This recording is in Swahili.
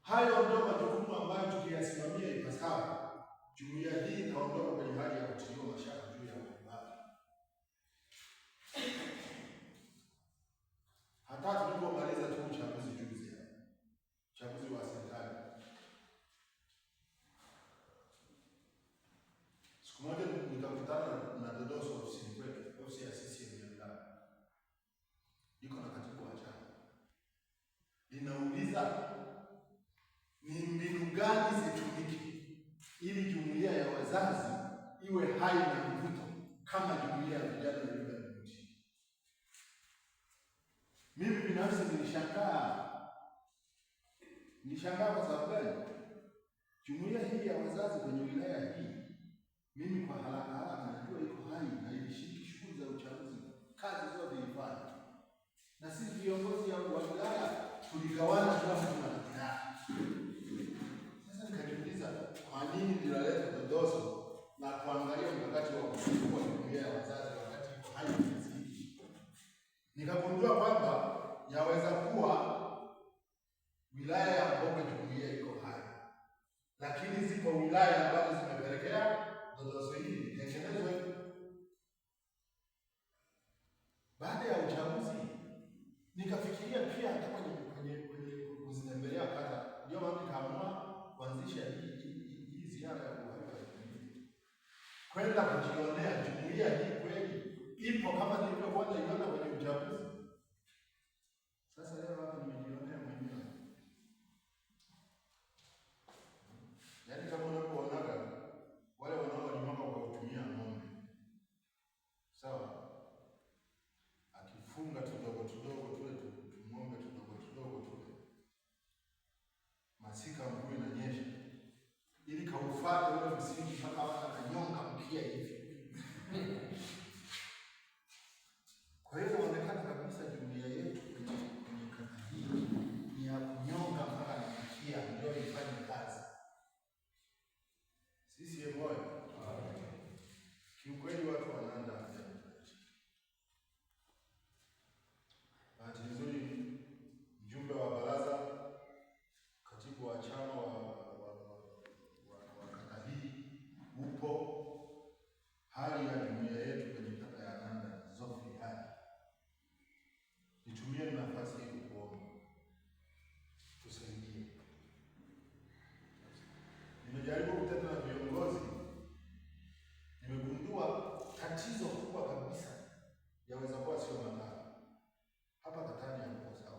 Hayo ndio majukumu ambayo tukiyasimamia ipasavyo, jumuiya hii itaondoka kwenye hali ya kutiliwa mashaka juu ya uwepo wake. Hata tulipomaliza tu uchaguzi juzi, uchaguzi wa serikali, siku moja nikakutana na Dodoso ofisini kwetu, ofisi ya CCM ya wilaya. Niko na katibu wa chama, ninauliza ni mbinu gani zitumike ili jumuiya ya wazazi iwe hai na mvuto kama jumuiya ya vijana wa nchi. Mimi binafsi nilishangaa kwa sababu gani? Jumuiya hii ya wazazi kwenye wilaya hii, mimi kwa haraka najua iko hai na ilishiriki shughuli za uchaguzi, kazi zote ilifanya, na sisi viongozi wa wilaya tuligawana kila mtu na kazi yake. Sasa nikajiuliza, kwa nini nilaleta Dodoso na kuangalia mkakati wa kufufua jumuiya ya wazazi wakati iko hai kiasi hiki? Nikagundua kwamba yaweza kuwa wilaya ya Mbogwe jumuiya iko hai, lakini zipo wilaya ambazo zimepelekea Dodoso hili litengenezwe. Baada ya uchaguzi nikafikiria pia hata kwenye kuzitembelea kata, ndio maana nikaamua kuanzisha hii ziara ya kuharibu kwenda kujionea jumuiya hii kweli ipo kama nilivyokuwa naiona kwenye uchaguzi. Sasa leo hapa nimejionea mwenyewe. Yaani kama unapoonaga wale wanaolimaka kwa kutumia ng'ombe, sawa, akifunga tudogo tule ng'ombe tudogo tule, masika mvua inanyesha, ili kaufate ule msingi mpaka wakanyonga mkia hivi. Kwa hiyo inaonekana kabisa jumuiya yetu kwenye kata hii ni ya kunyonga mpaka na mkia ndio ifanye kazi. Sisi moyo kiukweli, watu wanaanza haja. Bahati nzuri mjumbe wa baraza, katibu wa chama wa kata hii upo. Hali ya jumuiya yetu kwenye kata ya Nanda zote hali. Nitumie nafasi hii